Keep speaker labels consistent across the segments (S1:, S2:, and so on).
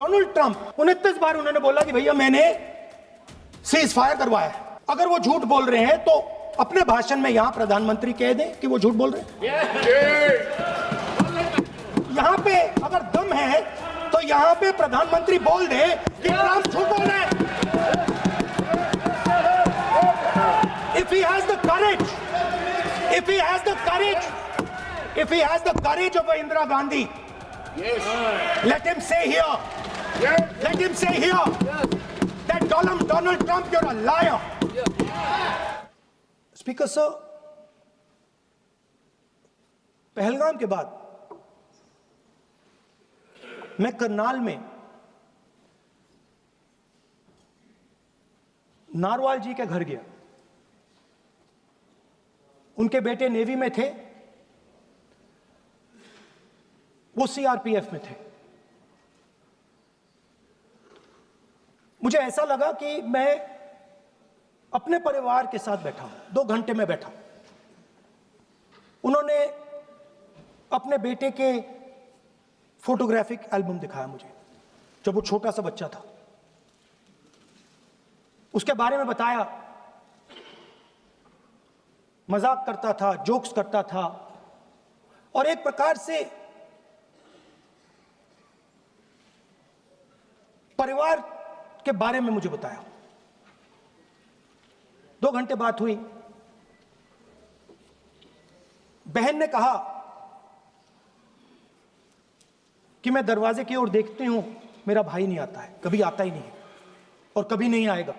S1: Donald Trump 29 बार उन्होंने बोला कि भैया मैंने सीज फायर करवाया है। अगर वो झूठ बोल रहे हैं तो अपने भाषण में यहां प्रधानमंत्री कह दें कि वो झूठ बोल रहे हैं। यहां पे अगर दम है तो यहां पे प्रधानमंत्री बोल दे कि ट्रंप झूठ बोल रहे हैं। If he has the courage, if he has the courage, if he has the courage of Indira Gandhi, yes, let him say here, yes, let him say here, yes, that Donald Trump, you're a liar. Yeah. Speaker sir, Pahalgam के बाद मैं करनाल में narwhal जी के घर गया। उनके बेटे navy में थे, वो सीआरपीएफ में थे। मुझे ऐसा लगा कि मैं अपने परिवार के साथ बैठा हूं। 2 घंटे में बैठा। उन्होंने अपने बेटे के फोटोग्राफिक एल्बम दिखाया मुझे, जब वो छोटा सा बच्चा था। उसके बारे में बताया, मजाक करता था, जोक्स करता था, और एक प्रकार से परिवार के बारे में मुझे बताया। 2 घंटे बात हुई। बहन ने कहा कि मैं दरवाजे की ओर देखती हूं, मेरा भाई नहीं आता है, कभी आता ही नहीं है और कभी नहीं आएगा।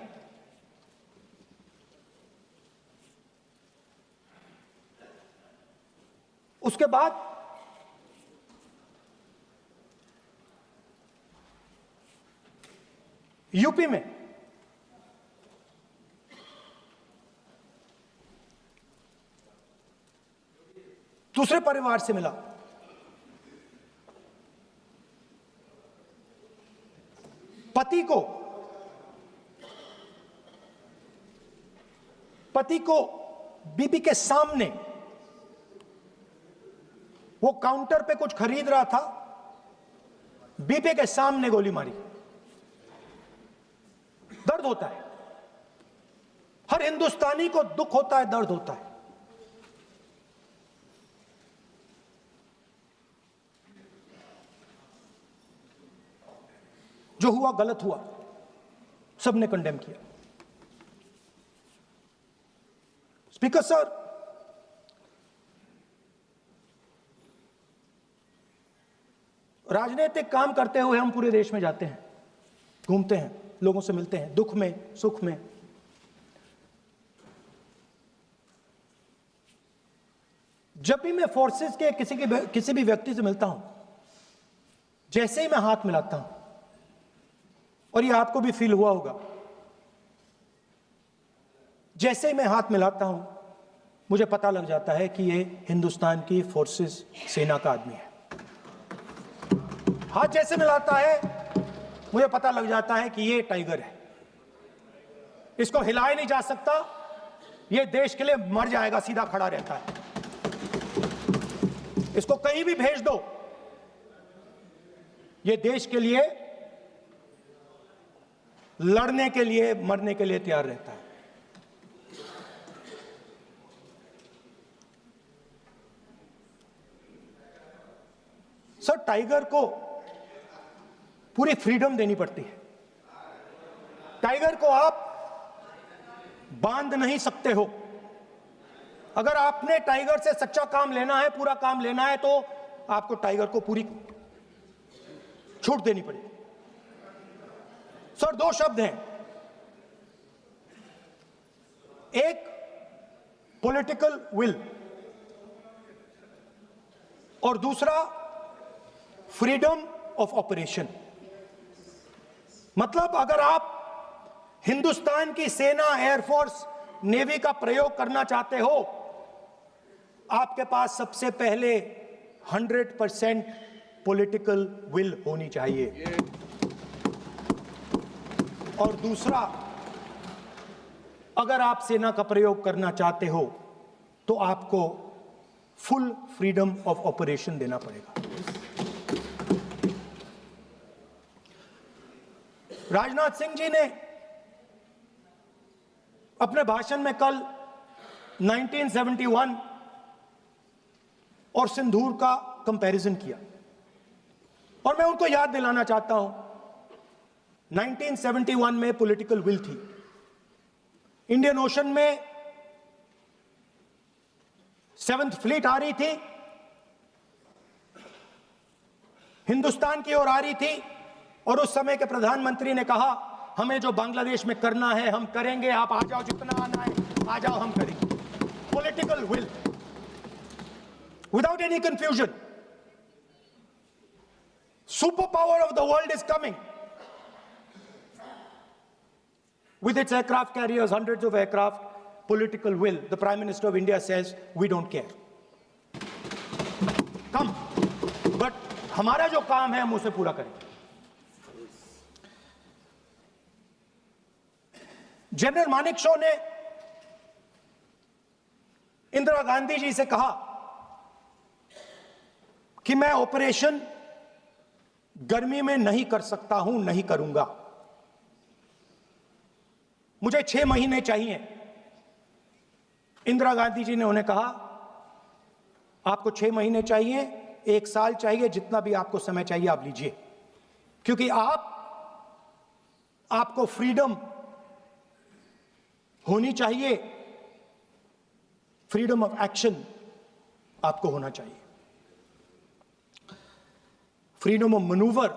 S1: उसके बाद यूपी में दूसरे परिवार से मिला। पति को बीबी के सामने, वो काउंटर पे कुछ खरीद रहा था, बीबी के सामने गोली मारी। दर्द होता है, हर हिंदुस्तानी को दुख होता है, दर्द होता है। जो हुआ गलत हुआ, सबने कंडेम किया। स्पीकर सर, राजनीतिक काम करते हुए हम पूरे देश में जाते हैं, घूमते हैं, लोगों से मिलते हैं, दुख में, सुख में। जब भी मैं फोर्सेस के किसी भी व्यक्ति से मिलता हूं, जैसे ही मैं हाथ मिलाता हूं, और ये आपको भी फील हुआ होगा, जैसे ही मैं हाथ मिलाता हूं, मुझे पता लग जाता है कि ये हिंदुस्तान की फोर्सेस, सेना का आदमी है। हाथ जैसे मिलाता है, मुझे पता लग जाता है कि ये टाइगर है, इसको हिलाया नहीं जा सकता, ये देश के लिए मर जाएगा, सीधा खड़ा रहता है। इसको कहीं भी भेज दो, ये देश के लिए लड़ने के लिए, मरने के लिए तैयार रहता है। सर, टाइगर को पूरी फ्रीडम देनी पड़ती है। टाइगर को आप बांध नहीं सकते हो। अगर आपने टाइगर से सच्चा काम लेना है, पूरा काम लेना है, तो आपको टाइगर को पूरी छूट देनी पड़ेगी। सर, 2 शब्द हैं, एक पॉलिटिकल विल और दूसरा फ्रीडम ऑफ ऑपरेशन। मतलब अगर आप हिंदुस्तान की सेना, एयरफोर्स, नेवी का प्रयोग करना चाहते हो, आपके पास सबसे पहले 100% पॉलिटिकल विल होनी चाहिए, और दूसरा, अगर आप सेना का प्रयोग करना चाहते हो तो आपको फुल फ्रीडम ऑफ ऑपरेशन देना पड़ेगा। राजनाथ सिंह जी ने अपने भाषण में कल 1971 और सिंदूर का कंपैरिजन किया, और मैं उनको याद दिलाना चाहता हूं 1971 में पॉलिटिकल विल थी, इंडियन ओशन में 7th फ्लीट आ रही थी, हिंदुस्तान की ओर आ रही थी, और उस समय के प्रधानमंत्री ने कहा हमें जो बांग्लादेश में करना है हम करेंगे, आप आ जाओ, जितना आना है आ जाओ, हम करेंगे। Political will without any confusion. Super power of the world is coming with its aircraft carriers, hundreds of aircraft, political will. The Prime Minister of India says, we don't care. Come. But हमारा जो काम है हम उसे पूरा करें। General Manekshaw ने इंदिरा गांधी जी से कहा कि मैं ऑपरेशन गर्मी में नहीं कर सकता हूं, नहीं करूंगा, मुझे 6 महीने चाहिए। इंदिरा गांधी जी ने उन्हें कहा आपको 6 महीने चाहिए, 1 साल चाहिए, जितना भी आपको समय चाहिए आप लीजिए, क्योंकि आपको फ्रीडम होनी चाहिए, फ्रीडम ऑफ एक्शन आपको होना चाहिए, फ्रीडम ऑफ मैनूवर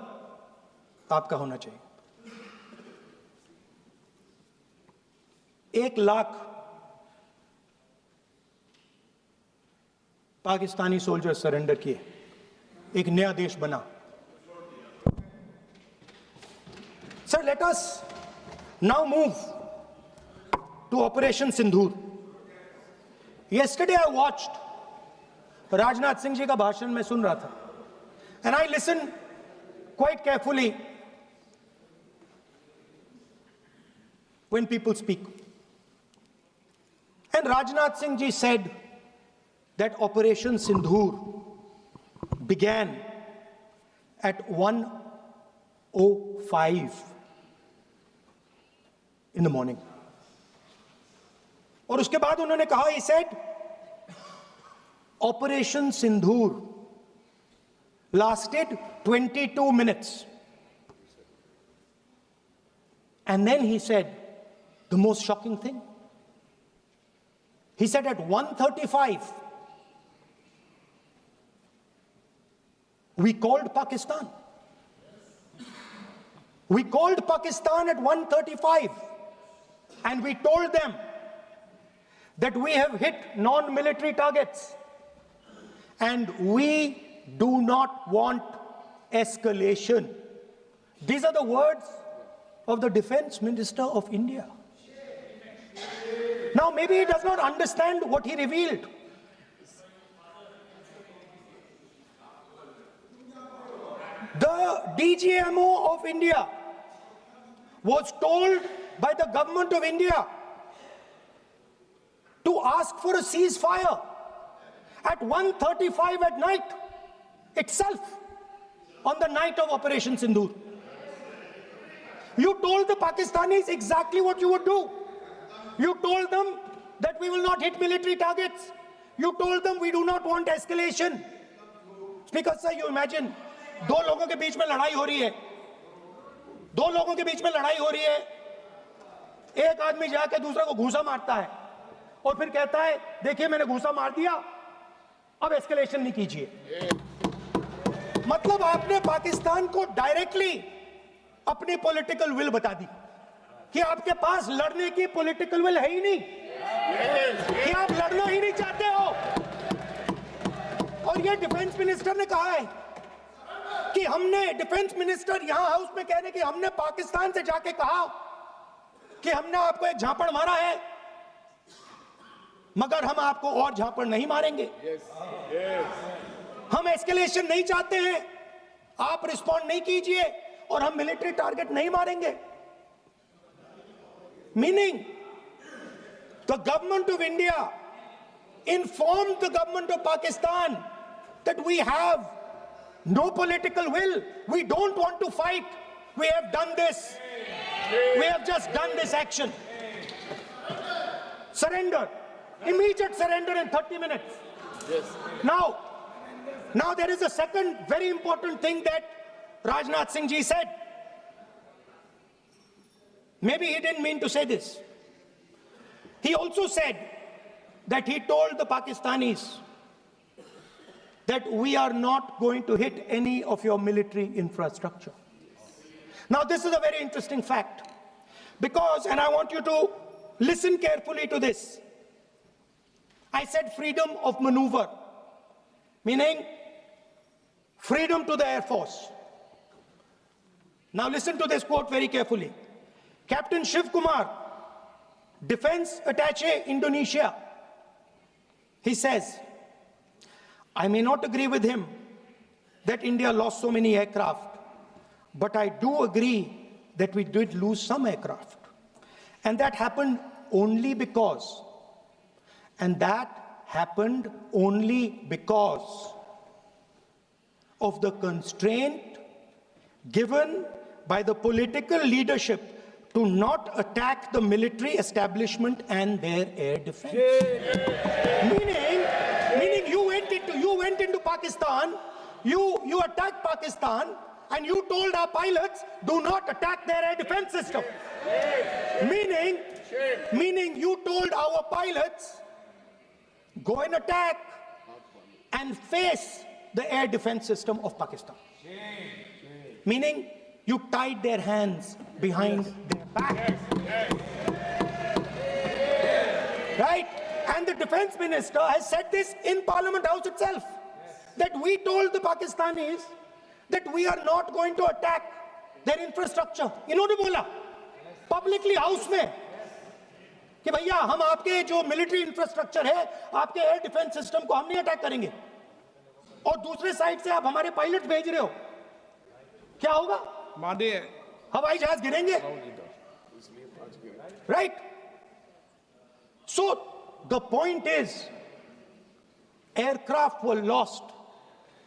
S1: आपका होना चाहिए। 1 लाख पाकिस्तानी सोल्जर सरेंडर किए, एक नया देश बना। Sir, let us now move to operation Sindoor. Yesterday I watched, Rajnath Singh ji का भाषण में सुन रहा था, and I listen quite carefully when people speak. And Rajnath Singh ji said that Operation Sindoor began at 1:05 in the morning. और उसके बाद उन्होंने कहा, he said, Operation Sindoor lasted 22 minutes. And then he said the most shocking thing. He said at 1:35, we called Pakistan. We called Pakistan at 1:35 and we told them that we have hit non-military targets and we do not want escalation. These are the words of the Defense Minister of India. Now, maybe he does not understand what he revealed. The DGMO of India was told by the government of India to ask for a ceasefire at 1:35 at night itself, on the night of Operation Sindoor. You told the Pakistanis exactly what you would do. You told them that we will not hit military targets. You told them we do not want escalation. Speaker sir, you imagine, 2 लोगों के बीच में लड़ाई हो रही है, 2 लोगों के बीच में लड़ाई हो रही है, एक आदमी जाके दूसरे को घूंसा मारता है और फिर कहता है देखिए मैंने घूंसा मार दिया, अब एस्केलेशन नहीं कीजिए। मतलब आपने पाकिस्तान को डायरेक्टली अपनी पॉलिटिकल विल बता दी कि आपके पास लड़ने की पॉलिटिकल विल है ही नहीं, कि आप लड़ना ही नहीं चाहते हो। और ये डिफेंस मिनिस्टर ने कहा है कि हमने, डिफेंस मिनिस्टर यहां हाउस में कह रहे कि हमने पाकिस्तान से जाके कहा कि हमने आपको एक झापड़ मारा है, मगर हम आपको और झापड़ नहीं मारेंगे। हम एस्केलेशन नहीं चाहते हैं, आप रिस्पॉन्ड नहीं कीजिए और हम मिलिट्री टारगेट नहीं मारेंगे। Meaning, the government of India informed the government of Pakistan that we have no political will. We don't want to fight. We have done this We have just done this action. Surrender. Immediate surrender in 30 minutes.
S2: Yes.
S1: Now there is a second very important thing that Rajnath Singh ji said. Maybe he didn't mean to say this. He also said that he told the Pakistanis that we are not going to hit any of your military infrastructure. Now this is a very interesting fact because, and I want you to listen carefully to this. I said freedom of maneuver, meaning freedom to the Air Force. Now listen to this quote very carefully. Captain Shiv Kumar, Defense Attaché, Indonesia, he says, I may not agree with him that India lost so many aircraft, but I do agree that we did lose some aircraft. And that happened only because, of the constraint given by the political leadership to not attack the military establishment and their air defense. Meaning you went into Pakistan, you attacked Pakistan, and you told our pilots, do not attack their air defense system. Meaning you told our pilots, go and attack and face the air defense system of Pakistan. Meaning you tied their hands behind their back. Right? And the defense minister has said this in Parliament House itself, that we told the Pakistanis that we are not going to attack their infrastructure. इन्होंने बोला publicly house में कि भैया हम आपके जो military infrastructure है, आपके air defense system को हम नहीं attack करेंगे. और दूसरे साइड से आप हमारे पायलट भेज रहे हो, क्या होगा? हवाई जहाज गिरेंगे. Right? So the point is, aircraft were lost.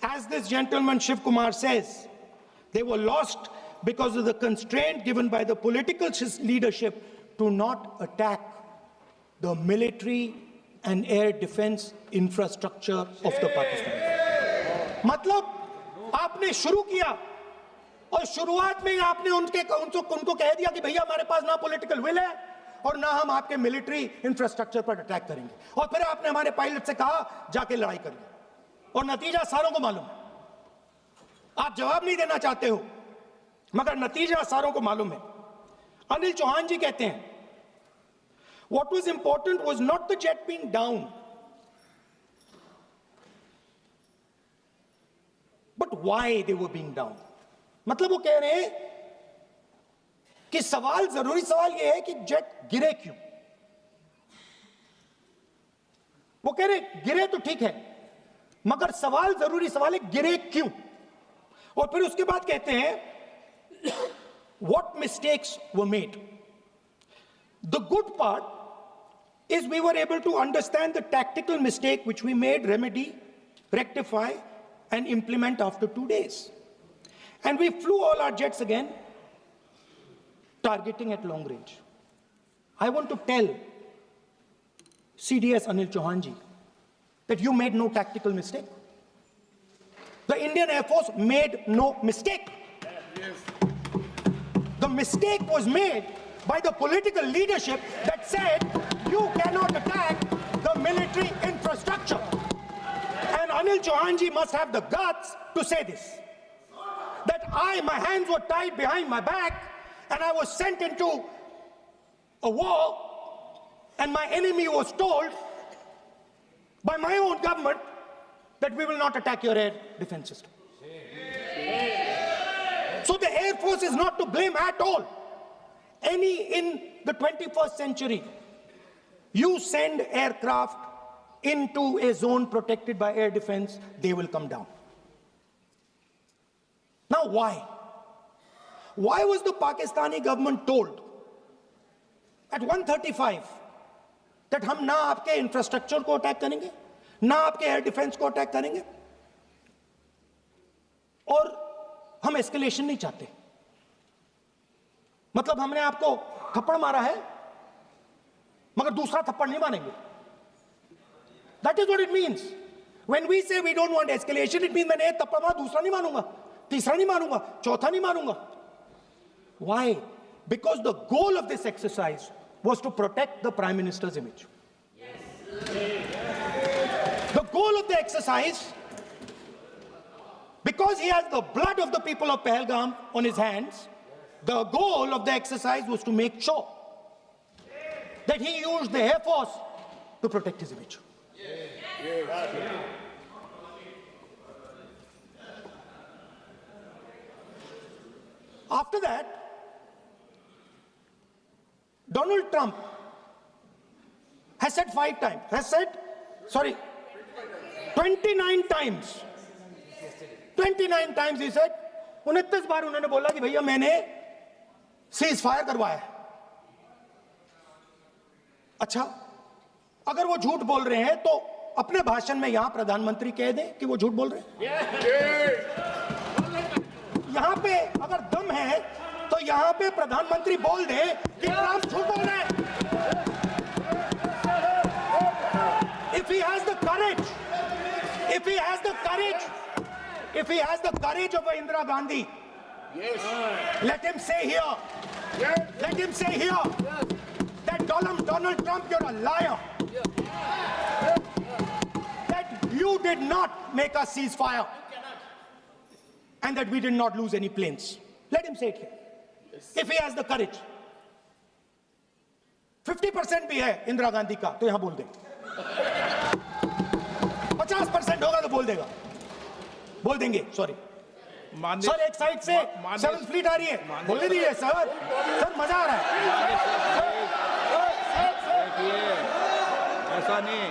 S1: As this gentleman Shiv Kumar says, they were lost because of the constraint given by the political leadership to not attack the military and air defense infrastructure of the Pakistan. मतलब आपने शुरू किया और शुरुआत में ही आपने उनको कह दिया कि भैया हमारे पास ना पॉलिटिकल विल है और ना हम आपके मिलिट्री इंफ्रास्ट्रक्चर पर अटैक करेंगे. और फिर आपने हमारे पायलट से कहा जाके लड़ाई करिए. और नतीजा सारों को मालूम है. आप जवाब नहीं देना चाहते हो, मगर नतीजा सारों को मालूम है. अनिल चौहान जी कहते हैं, what was important was not the jet being down, but why they were being down. मतलब वो कह रहे हैं कि जरूरी सवाल ये है कि जेट गिरे क्यों. वो कह रहे गिरे तो ठीक है, मगर जरूरी सवाल है गिरे क्यों. और फिर उसके बाद कहते हैं what mistakes were made. The good part is we were able to understand the tactical mistake which we made, remedy, rectify and implement after 2 days. And we flew all our jets again, targeting at long range. I want to tell CDS Anil Chauhan ji that you made no tactical mistake. The Indian Air Force made no mistake. The mistake was made by the political leadership that said you cannot attack the military infrastructure. And Anil Chauhan ji must have the guts to say this. That my hands were tied behind my back and I was sent into a war and my enemy was told by my own government that we will not attack your air defense system. So the Air Force is not to blame at all. In the 21st century, you send aircraft into a zone protected by air defense, they will come down. Now why? Why was the Pakistani government told at 1:35 that हम ना आपके infrastructure को attack करेंगे, ना आपके air defence को attack करेंगे और हम एस्केलेशन नहीं चाहते. मतलब हमने आपको थप्पड़ मारा है मगर दूसरा थप्पड़ नहीं मानेंगे. That is what it means. When we say we don't want escalation, it means मैंने एक थप्पड़ मारा, दूसरा नहीं मानूंगा, तीसरा नहीं मानूंगा, चौथा नहीं मानूंगा. Why? Because the goal of this exercise was to protect the Prime Minister's image. The goal of the exercise, because he has the blood of the people of Pahalgam on his hands, the goal of the exercise was to make sure that he used the Air Force to protect his image. After that, Donald Trump has said 29 times. 29 times he said, 29 बार उन्होंने बोला कि भैया मैंने cease fire करवाया है. अच्छा, अगर वो झूठ बोल रहे हैं तो अपने भाषण में यहां प्रधानमंत्री कह दें कि वो झूठ बोल रहे हैं. यहां पे अगर दम है तो यहां पे प्रधानमंत्री बोल दे कि ट्रंप झूठ बोल रहे हैं. If he has the courage, if he has the courage of Indira Gandhi, let him say here, that Donald Trump, you're a liar. That you did not make a ceasefire and that we did not lose any planes. Let him say it here. If he has the courage. 50% भी है इंदिरा गांधी का तो यहां बोल दे. 50% होगा तो बोल देंगे. सॉरी सर, एक साइड से 7th फ्लीट आ रही है, बोलने दीजिए सर. मजा आ रहा है.
S2: ऐसा नहीं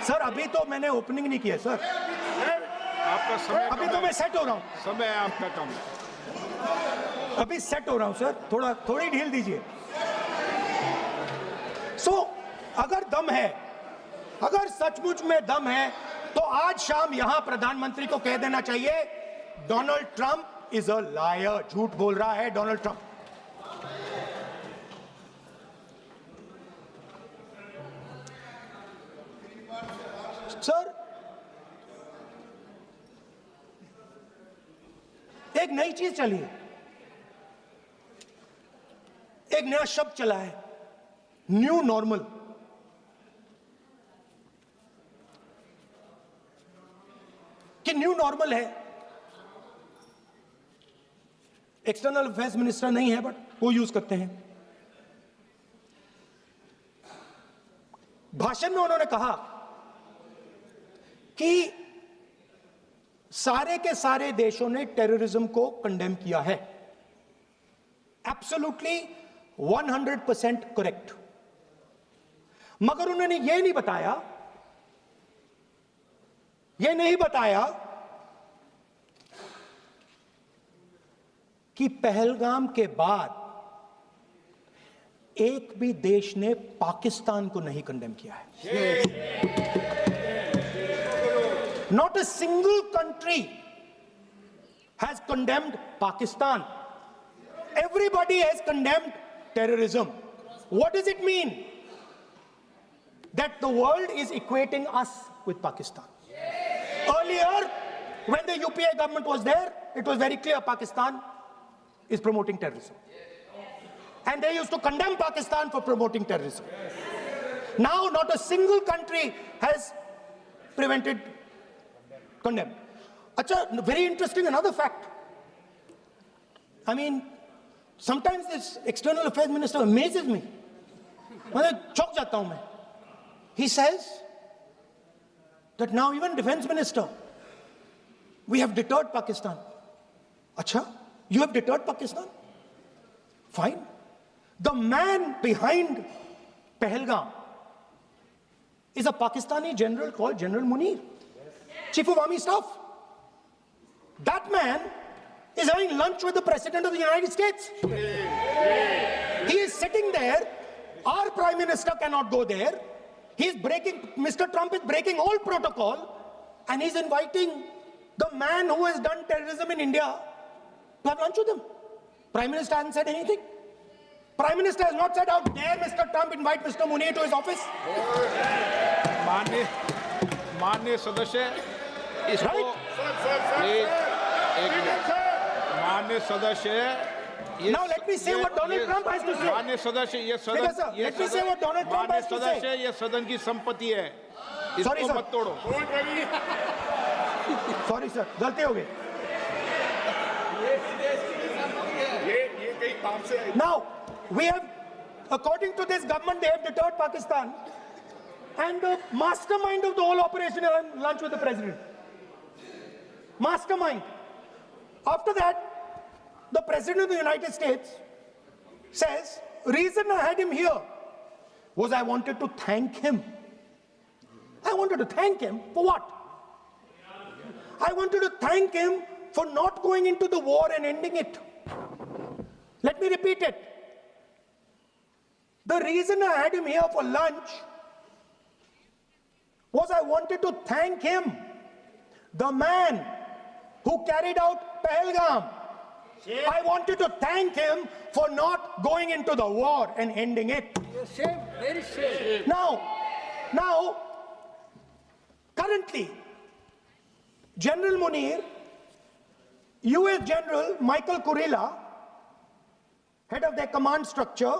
S1: सर अभी तो मैंने ओपनिंग नहीं किया सर.
S2: आपका समय
S1: अभी तो मैं सेट हो रहा हूं.
S2: समय है आपका कम.
S1: अभी सेट हो रहा हूं सर, थोड़ी ढील दीजिए. अगर दम है, अगर सचमुच में दम है तो आज शाम यहां प्रधानमंत्री को कह देना चाहिए Donald Trump is a liar. झूठ बोल रहा है डोनाल्ड ट्रंप. सर, एक नई चीज चली है, एक नया शब्द चला है, न्यू नॉर्मल. कि न्यू नॉर्मल है. एक्सटर्नल अफेयर्स मिनिस्टर नहीं है बट वो यूज करते हैं. भाषण में उन्होंने कहा कि सारे के सारे देशों ने टेररिज्म को कंडेम किया है. Absolutely 100% correct. मगर उन्होंने यह नहीं बताया कि पहलगाम के बाद एक भी देश ने पाकिस्तान को नहीं कंडेम किया है. Not a single country has condemned Pakistan. Everybody has condemned terrorism. What does it mean? That the world is equating us with Pakistan. Earlier, when the UPA government was there, it was very clear Pakistan is promoting terrorism. And they used to condemn Pakistan for promoting terrorism. Now, not a single country has condemned. Achha, very interesting, another fact. I mean, sometimes this external affairs minister amazes me. चौंक जाता हूं मैं. He says that now even defense minister, we have deterred Pakistan. Achha, you have deterred Pakistan? Fine. The man behind Pahalgam is a Pakistani general called General Munir, Chief of Army Staff. That man is having lunch with the President of the United States. He is sitting there. Our Prime Minister cannot go there. Mr. Trump is breaking all protocol and he's inviting the man who has done terrorism in India, to have lunch with him. Prime Minister hasn't said anything. Prime Minister has not said, how dare Mr. Trump invite Mr. Munir to his office?
S2: माननीय सदस्य इसको
S1: Right?
S2: एक minute माननीय सदस्य
S1: Now let me say what Donald Trump has to say.
S2: माननीय सदस्य ये
S1: Speaker, sir,
S2: सदन
S1: let me say what Donald Trump
S2: माननीय
S1: has to say.
S2: सदस्य ये सदन की संपत्ति है
S1: Sorry,
S2: इसको
S1: sir.
S2: मत तोड़ो
S1: Sorry sir, गलती हो गई. Now, we have, according to this government, they have deterred Pakistan. And the mastermind of the whole operation is on lunch with the president. Mastermind. After that, the president of the United States says, reason I had him here was I wanted to thank him. I wanted to thank him for what? I wanted to thank him for not going into the war and ending it. Let me repeat it. The reason I had him here for lunch was I wanted to thank him, the man who carried out Pahalgam. I wanted to thank him for not going into the war and ending it.
S3: Shame, very shame.
S1: Now, currently, General Munir, US General Michael Kurilla, head of their command structure,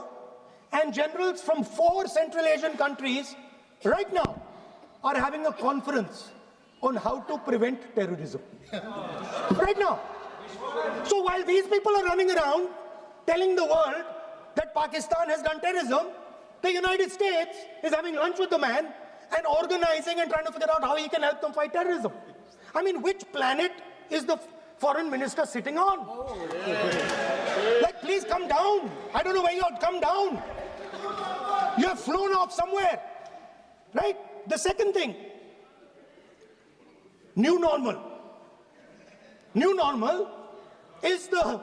S1: and generals from 4 Central Asian countries right now are having a conference on how to prevent terrorism. Right now. So while these people are running around telling the world that Pakistan has done terrorism, the United States is having lunch with the man and organizing and trying to figure out how he can help them fight terrorism. I mean, which planet is the foreign minister sitting on? Like, please come down. I don't know where you are. Come down. You have flown off somewhere. Right? The second thing, new normal. New normal is the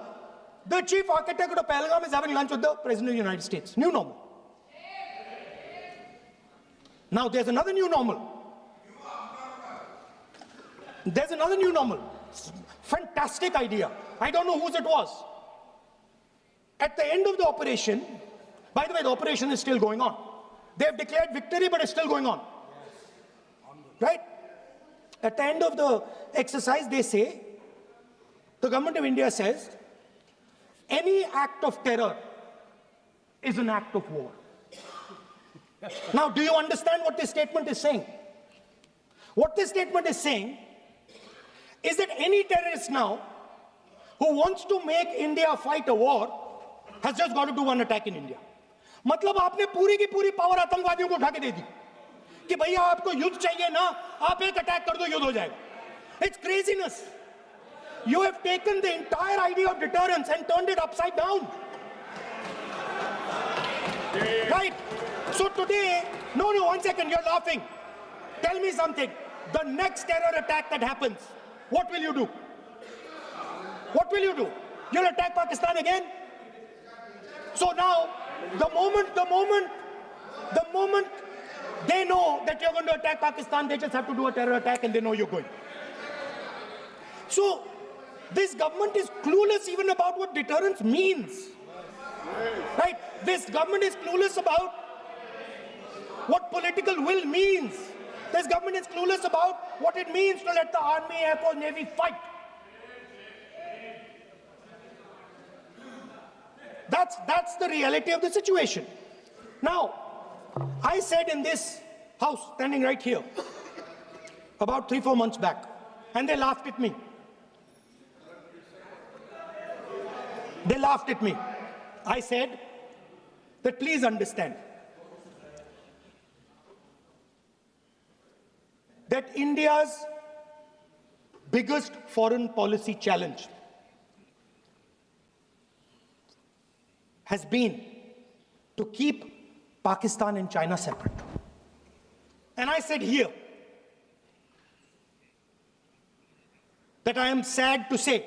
S1: chief architect of Pahalgam is having lunch with the President of the United States. New normal. Now there's another new normal. There's another new normal. Fantastic idea. I don't know whose it was. At the end of the operation, by the way, the operation is still going on. They have declared victory, but it's still going on. Right? At the end of the exercise, they say, the government of India says, any act of terror is an act of war. Now, do you understand what this statement is saying? What this statement is saying is that any terrorist now who wants to make India fight a war has just got to do one attack in India. मतलब आपने पूरी की पूरी power आतंकवादियों को उठा के दे दी कि भैया आपको युद्ध चाहिए ना, आप एक अटैक कर दो, युद्ध हो जाएगा. It's craziness. You have taken the entire idea of deterrence and turned it upside down. Right? So today, no, one second, you're laughing. Tell me something. The next terror attack that happens, what will you do? What will you do? You'll attack Pakistan again? So now, the moment they know that you're going to attack Pakistan, they just have to do a terror attack and they know you're going. So, this government is clueless even about what deterrence means. Right? This government is clueless about what political will means. This government is clueless about what it means to let the Army, Air Force, Navy fight. That's the reality of the situation. Now, I said in this house, standing right here, about 3-4 months back, and they laughed at me. They laughed at me. I said that please understand that India's biggest foreign policy challenge has been to keep Pakistan and China separate. And I said here that I am sad to say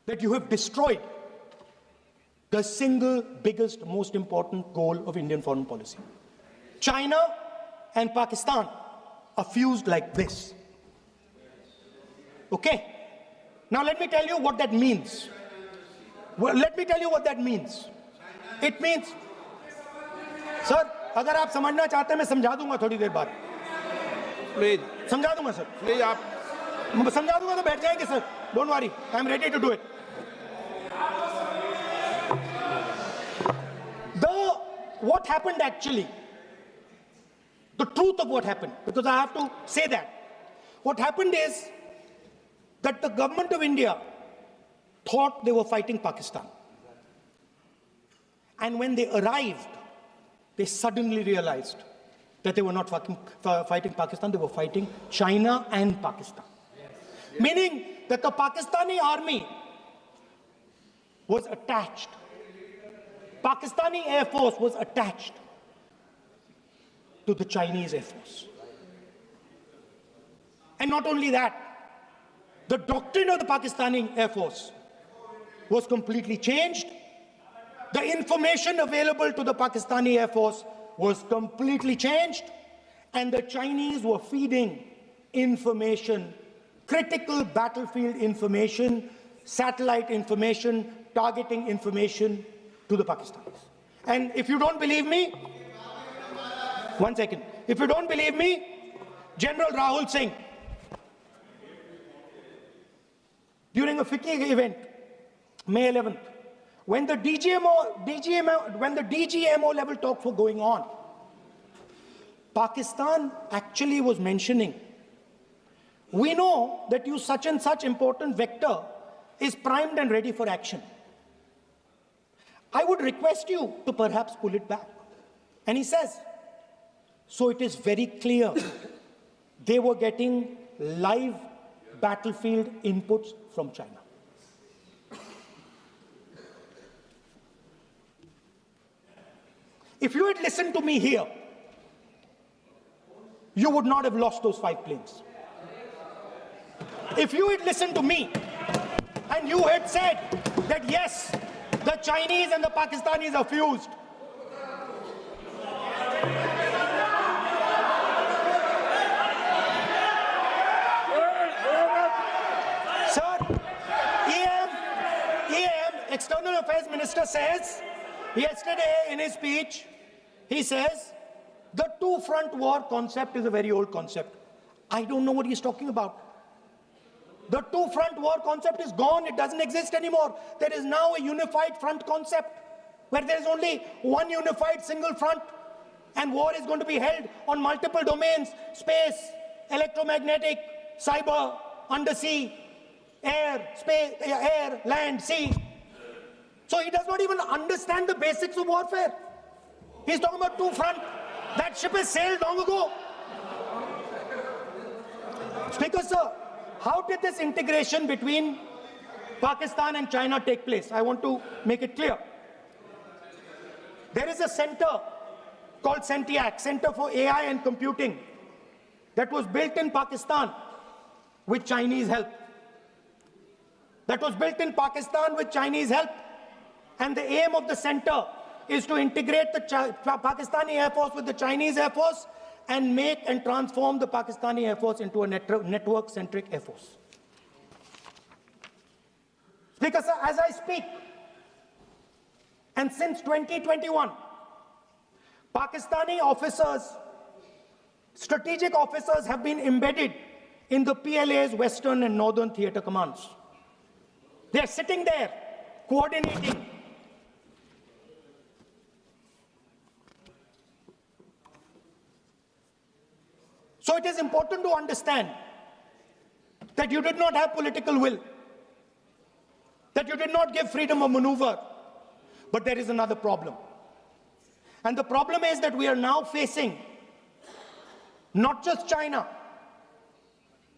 S1: that you have destroyed the single biggest, most important goal of Indian foreign policy. China and Pakistan are fused like this. Okay? Now let me tell you what that means. Well, let me tell you what that means. It means, sir, अगर आप समझना चाहते हैं मैं समझा दूंगा थोड़ी देर बाद.
S2: प्लीज
S1: समझा दूंगा सर.
S2: प्लीज आप
S1: समझा दूंगा तो बैठ जाएंगे sir. Don't worry, I am ready to do it. What happened actually, the truth of what happened, because I have to say that. What happened is that the government of India thought they were fighting Pakistan. And when they arrived, they suddenly realized that they were not fighting Pakistan, they were fighting China and Pakistan. Yes. Meaning that the Pakistani army was attached. Pakistani Air Force was attached to the Chinese Air Force. And not only that, the doctrine of the Pakistani Air Force was completely changed. The information available to the Pakistani Air Force was completely changed. And the Chinese were feeding information, critical battlefield information, satellite information, targeting information to the Pakistanis. And if you don't believe me, one second. If you don't believe me, General Rahul Singh, during a FICCI event, May 11th, when the DGMO level talks were going on, Pakistan actually was mentioning, we know that you such and such important vector is primed and ready for action. I would request you to perhaps pull it back. And he says, so it is very clear they were getting live battlefield inputs from China. If you had listened to me here, you would not have lost those 5 planes. If you had listened to me and you had said that yes, the Chinese and the Pakistanis are fused, sir, EM, External Affairs Minister says, yesterday in his speech, he says, the two-front war concept is a very old concept. I don't know what he's talking about. The two-front war concept is gone. It doesn't exist anymore. There is now a unified front concept where there is only one unified single front, and war is going to be held on multiple domains: space, electromagnetic, cyber, undersea, air, space, air, land, sea. So he does not even understand the basics of warfare. He's talking about two-front. That ship has sailed long ago. Speaker, sir, how did this integration between Pakistan and China take place? I want to make it clear. There is a center called CENTIAC, Center for AI and Computing, that was built in Pakistan with Chinese help. That was built in Pakistan with Chinese help. And the aim of the center is to integrate the Pakistani Air Force with the Chinese Air Force and make and transform the Pakistani Air Force into a network-centric Air Force. Speaker, sir, as I speak, and since 2021, Pakistani officers, strategic officers have been embedded in the PLA's Western and Northern Theater Commands. They are sitting there, coordinating. So it is important to understand that you did not have political will, that you did not give freedom of maneuver, but there is another problem. And the problem is that we are now facing not just China,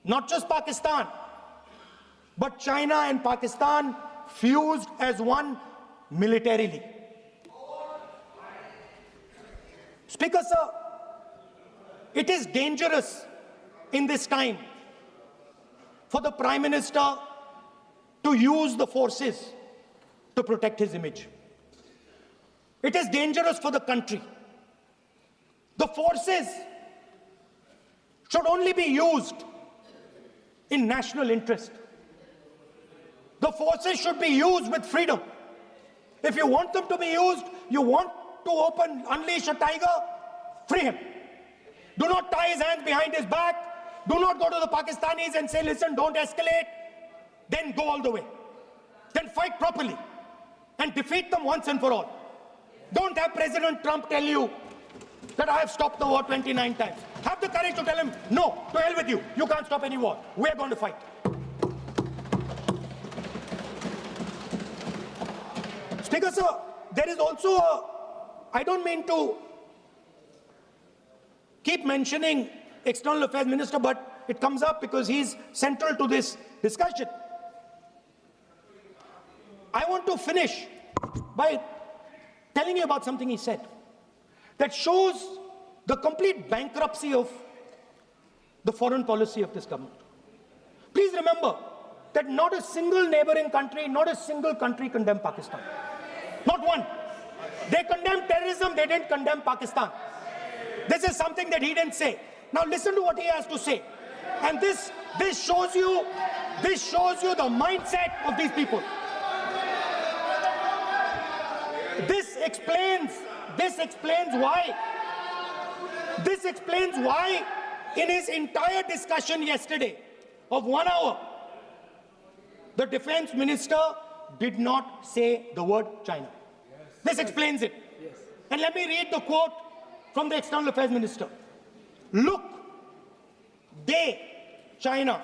S1: not just Pakistan, but China and Pakistan fused as one militarily. Speaker, sir, it is dangerous in this time for the Prime Minister to use the forces to protect his image. It is dangerous for the country. The forces should only be used in national interest. The forces should be used with freedom. If you want them to be used, you want to unleash a tiger, free him. Do not tie his hands behind his back. Do not go to the Pakistanis and say, listen, don't escalate. Then go all the way. Then fight properly and defeat them once and for all. Don't have President Trump tell you that I have stopped the war 29 times. Have the courage to tell him, no, to hell with you. You can't stop any war. We're going to fight. Speaker, sir, there is also I don't mean to keep mentioning External Affairs Minister, but it comes up because he's central to this discussion. I want to finish by telling you about something he said that shows the complete bankruptcy of the foreign policy of this government. Please remember that not a single neighboring country, not a single country condemned Pakistan. Not one. They condemned terrorism, they didn't condemn Pakistan. This is something that he didn't say. Now listen to what he has to say. And this shows you the mindset of these people. This explains why in his entire discussion yesterday of 1 hour, the defense minister did not say the word China. This explains it. And let me read the quote from the External Affairs Minister. Look, China,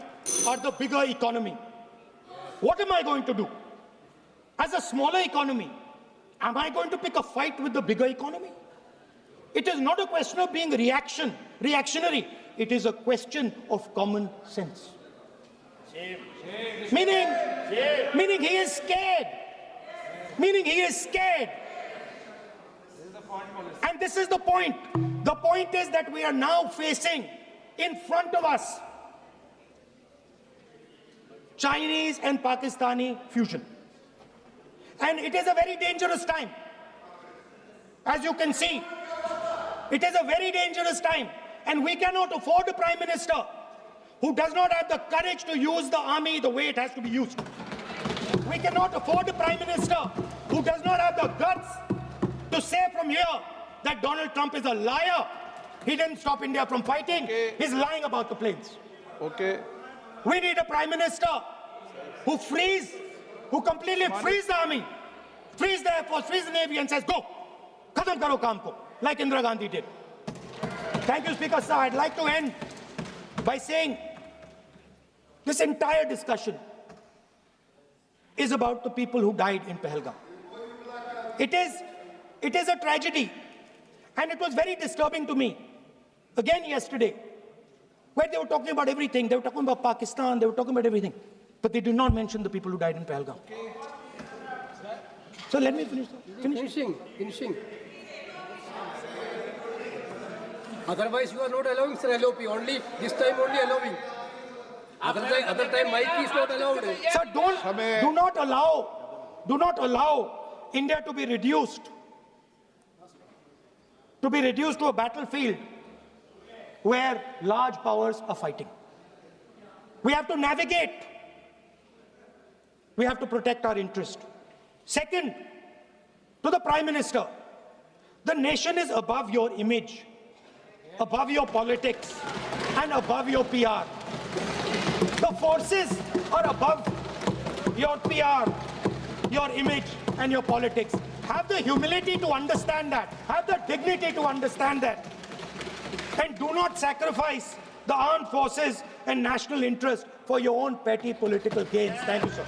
S1: are the bigger economy. What am I going to do? As a smaller economy, am I going to pick a fight with the bigger economy? It is not a question of being reactionary. It is a question of common sense. Meaning he is scared. And this is the point. The point is that we are now facing in front of us Chinese and Pakistani fusion. And it is a very dangerous time. As you can see, it is a very dangerous time. And we cannot afford a Prime Minister who does not have the courage to use the army the way it has to be used. We cannot afford a Prime Minister who does not have the guts to say from here that Donald Trump is a liar. He didn't stop India from fighting.
S2: Okay.
S1: He's lying about the planes.
S2: Okay.
S1: We need a Prime Minister who completely frees the army, frees the Air Force, frees the Navy and says, go, khatam karo kaam ko, like Indira Gandhi did. Thank you, Speaker, sir. I'd like to end by saying this entire discussion is about the people who died in Pahalgam. It is a tragedy, and it was very disturbing to me, again yesterday, where they were talking about everything. They were talking about Pakistan, they were talking about everything, but they did not mention the people who died in Pahalgam. So let me finish.
S3: Finishing. Otherwise, you are not allowing, sir, LOP. Only this time, only allowing. Other time, mic is not allowed.
S1: Sir, do not allow India to be reduced to a battlefield where large powers are fighting. We have to navigate. We have to protect our interest. Second, to the Prime Minister, the nation is above your image, above your politics, and above your PR. The forces are above your PR, your image, and your politics. Have the humility to understand that. Have the dignity to understand that. And do not sacrifice the armed forces and national interest for your own petty political gains. Thank you, sir.